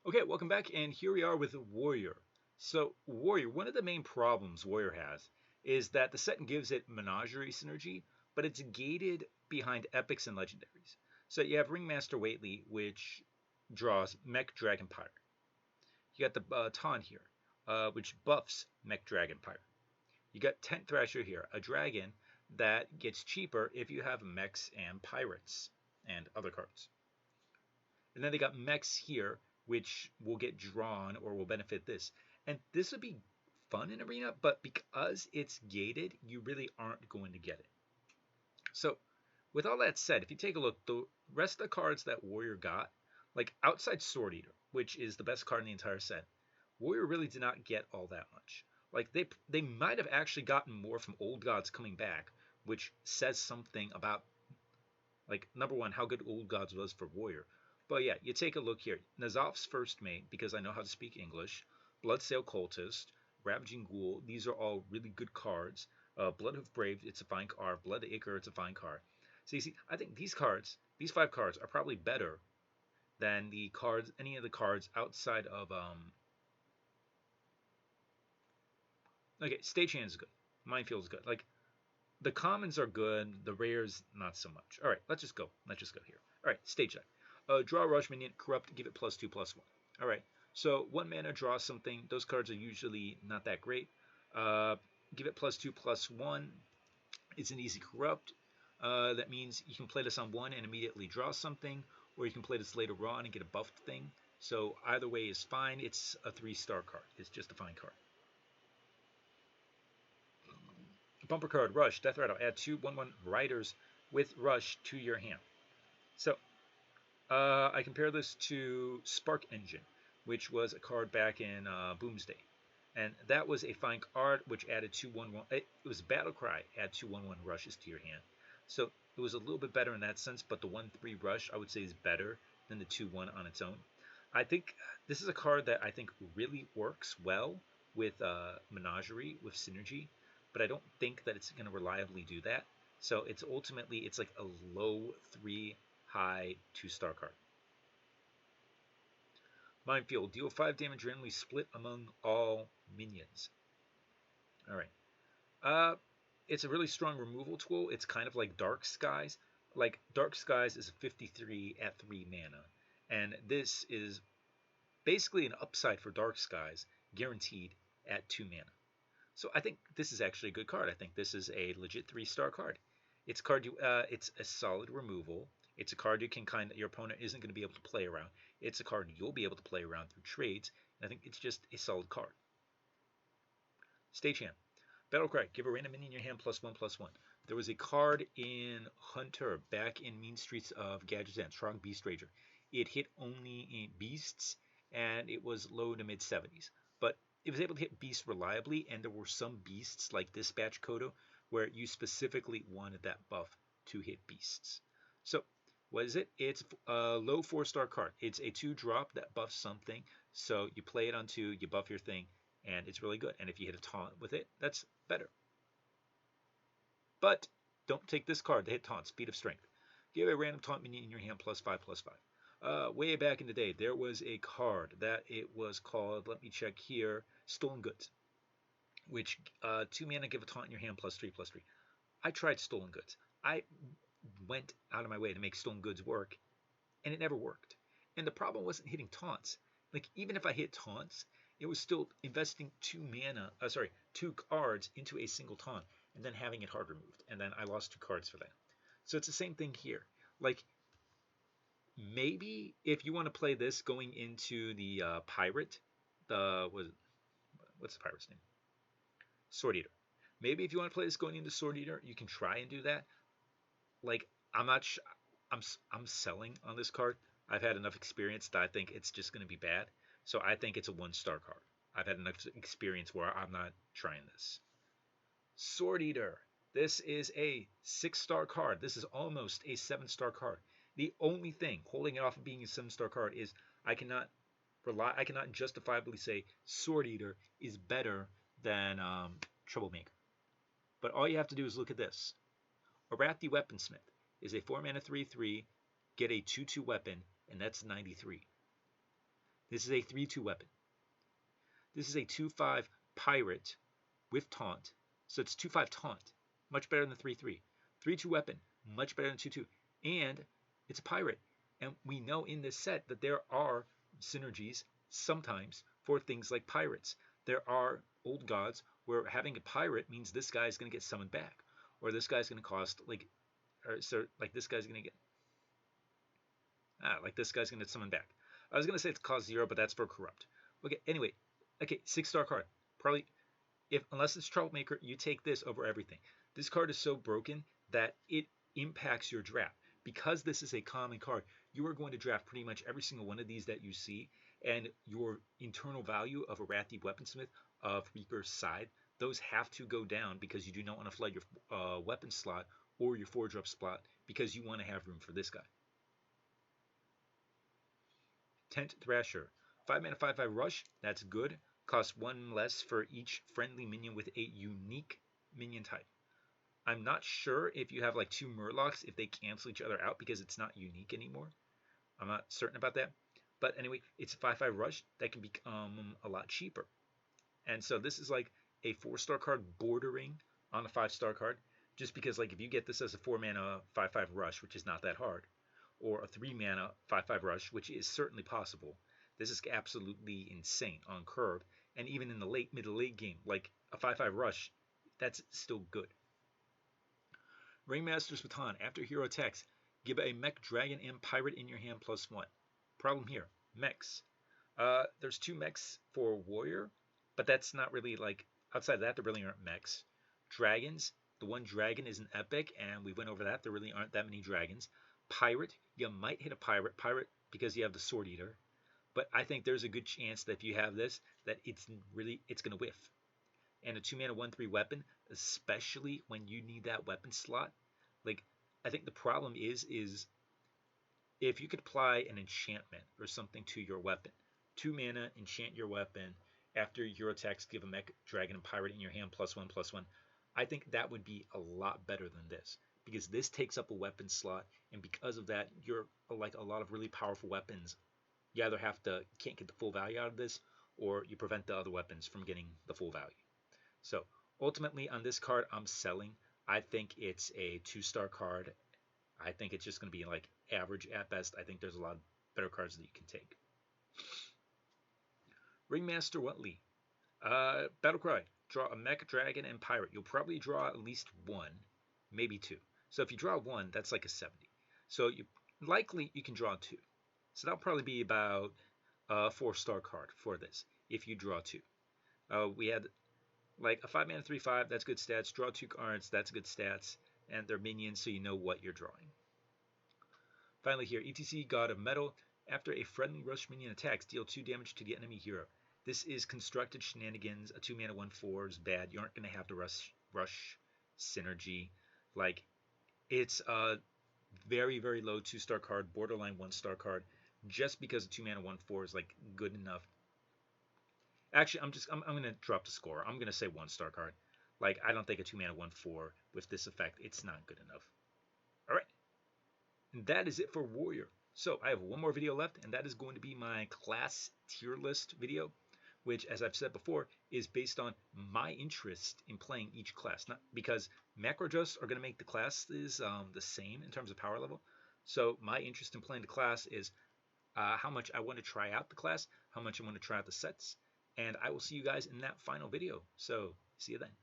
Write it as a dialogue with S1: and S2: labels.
S1: Okay, welcome back, and here we are with Warrior. So, Warrior, one of the main problems Warrior has is that the set gives it Menagerie synergy, but it's gated behind epics and legendaries. So you have Ringmaster Whately, which draws Mech Dragon Pyre. You got the Taunt here, which buffs Mech Dragon Pyre. You got Tent Thrasher here, a dragon that gets cheaper if you have mechs and pirates and other cards. And then they got mechs here, which will get drawn or will benefit this. And this would be fun in Arena, but because it's gated, you really aren't going to get it. So, with all that said, if you take a look, the rest of the cards that Warrior got, like outside Sword Eater, which is the best card in the entire set, Warrior really did not get all that much. Like they might have actually gotten more from Old Gods coming back, which says something about, like, number one, how good Old Gods was for Warrior. But yeah, you take a look here. Nazov's First Mate, because I know how to speak English. Bloodsail Cultist, Ravaging Ghoul, these are all really good cards. Bloodhoof Brave, it's a fine card. Blood Acre, it's a fine card. So you see, I think these cards, these 5 cards, are probably better than the cards, any of the cards outside of okay, Stagehand is good. Minefield is good. Like, the commons are good, the rares not so much. All right, let's just go. Let's just go here. All right, stage deck. Draw a rush minion, corrupt, give it +2/+1. All right, so 1 mana, draw something. Those cards are usually not that great. Give it +2/+1. It's an easy corrupt. That means you can play this on 1 and immediately draw something, or you can play this later on and get a buffed thing. So either way is fine. It's a 3-star card. It's just a fine card. Bumper card, Rush, Death Rattle. Add 2 1/1 riders with Rush to your hand. So I compare this to Spark Engine, which was a card back in Boomsday. And that was a fine card which added 2 1/1. It was Battle Cry, add 2 1/1 rushes to your hand. So it was a little bit better in that sense, but the 1/3 rush I would say is better than the 2/1 on its own. I think this is a card that I think really works well with Menagerie, with Synergy, but I don't think that it's going to reliably do that. So it's ultimately, it's like a low 3, high 2-star card. Minefield, deal 5 damage randomly split among all minions. All right. It's a really strong removal tool. It's kind of like Dark Skies. Like, Dark Skies is a 53 at 3 mana. And this is basically an upside for Dark Skies, guaranteed at 2 mana. So I think this is actually a good card. I think this is a legit 3-star card. It's it's a solid removal. It's a card you can your opponent isn't going to be able to play around. It's a card you'll be able to play around through trades. And I think it's just a solid card. Stagehand. Battlecry, give a random minion in your hand +1/+1. There was a card in Hunter back in Mean Streets of Gadgetzan, Strong Beast Rager. It hit only in beasts, and it was low to mid 70s. But it was able to hit beasts reliably, and there were some beasts like Dispatch Kodo where you specifically wanted that buff to hit beasts. So what is it? It's a low 4-star card. It's a 2-drop that buffs something. So you play it on 2, you buff your thing, and it's really good. And if you hit a taunt with it, that's better. But don't take this card to hit taunt, Speed of Strength. Give a random taunt minion in your hand +5/+5. Way back in the day, there was a card that it was called, let me check here, Stolen Goods, which 2 mana, give a taunt in your hand +3/+3. I tried Stolen Goods. I went out of my way to make Stolen Goods work, and it never worked. And the problem wasn't hitting taunts. Like, even if I hit taunts, it was still investing 2 cards into a single taunt, and then having it hard removed, and then I lost 2 cards for that. So it's the same thing here. Like, maybe if you want to play this going into the pirate, what's the pirate's name? Sword Eater. Maybe if you want to play this going into Sword Eater, you can try and do that. Like, I'm selling on this card. I've had enough experience that I think it's just going to be bad. So I think it's a 1-star card. I've had enough experience where I'm not trying this. Sword Eater. This is a 6-star card. This is almost a 7-star card. The only thing holding it off of being a 7-star card is I cannot justifiably say Sword Eater is better than Troublemaker. But all you have to do is look at this. Arathi Weaponsmith is a 4 mana 3/3, get a 2/2 weapon, and that's 93. This is a 3/2 weapon. This is a 2/5 pirate with taunt. So it's 2/5 taunt. Much better than the 3/3. 3/2 weapon. Much better than 2/2. And it's a pirate. And we know in this set that there are synergies sometimes for things like pirates. There are old gods where having a pirate means this guy is going to get summoned back. Or this guy's going to cost, like, or so, like this guy's going to get, like this guy's going to summon back. I was going to say it's cost 0, but that's for corrupt. Okay, anyway. Okay, 6-star card. Probably, unless it's Troublemaker, you take this over everything. This card is so broken that it impacts your draft. Because this is a common card, you are going to draft pretty much every single one of these that you see, and your internal value of a Wrathy Weaponsmith, of Reaper's Scythe, those have to go down because you do not want to flood your weapon slot or your 4-drop slot because you want to have room for this guy. Tent Thrasher. 5 mana 5/5 rush, that's good. Costs 1 less for each friendly minion with a unique minion type. I'm not sure if you have like 2 Murlocs, if they cancel each other out because it's not unique anymore. I'm not certain about that. But anyway, it's a 5/5 rush that can become a lot cheaper. And so this is like a 4-star card bordering on a 5-star card. Just because like if you get this as a 4 mana 5/5 rush, which is not that hard, or a 3 mana 5/5 rush, which is certainly possible, this is absolutely insane on curve. And even in the middle late game, like a 5/5 rush, that's still good. Ringmaster's Baton. After hero attacks, give a mech, dragon, and pirate in your hand +1. Problem here, mechs. There's 2 mechs for warrior, but that's not really like, outside of that, there really aren't mechs. Dragons, the one dragon is an epic, and we went over that. There really aren't that many dragons. Pirate, you might hit a pirate because you have the Sword Eater. But I think there's a good chance that if you have this, that it's going to whiff. And a 2 mana 1/3 weapon, especially when you need that weapon slot. Like, I think the problem is if you could apply an enchantment or something to your weapon. 2 mana, enchant your weapon. After your attacks, give a mech, dragon, and pirate in your hand +1/+1. I think that would be a lot better than this. Because this takes up a weapon slot, and because of that, you're like a lot of really powerful weapons. You either can't get the full value out of this, or you prevent the other weapons from getting the full value. So ultimately on this card, I'm selling. I think it's a 2-star card. I think it's just going to be like average at best. I think there's a lot of better cards that you can take. Ringmaster Whatley. Battlecry. Draw a mech, dragon, and pirate. You'll probably draw at least 1, maybe 2. So if you draw 1, that's like a 70. So you can draw 2. So that'll probably be about a 4-star card for this if you draw 2. We had like a 5 mana 3/5, that's good stats. Draw 2 cards, that's good stats. And they're minions, so you know what you're drawing. Finally here, ETC God of Metal. After a friendly rush minion attacks, deal 2 damage to the enemy hero. This is constructed shenanigans. A 2 mana 1/4 is bad. You aren't going to have the rush synergy. Like, it's a very, very low 2-star card, borderline 1-star card, just because a 2 mana 1/4 is like good enough. Actually, I'm going to drop the score. I'm going to say 1-star card. Like, I don't think a 2 mana 1/4 with this effect, it's not good enough. All right. And that is it for Warrior. So I have one more video left, and that is going to be my class tier list video, which, as I've said before, is based on my interest in playing each class. Not because macro adjusts are going to make the classes the same in terms of power level. So my interest in playing the class is how much I want to try out the class, how much I want to try out the sets, and I will see you guys in that final video. So see you then.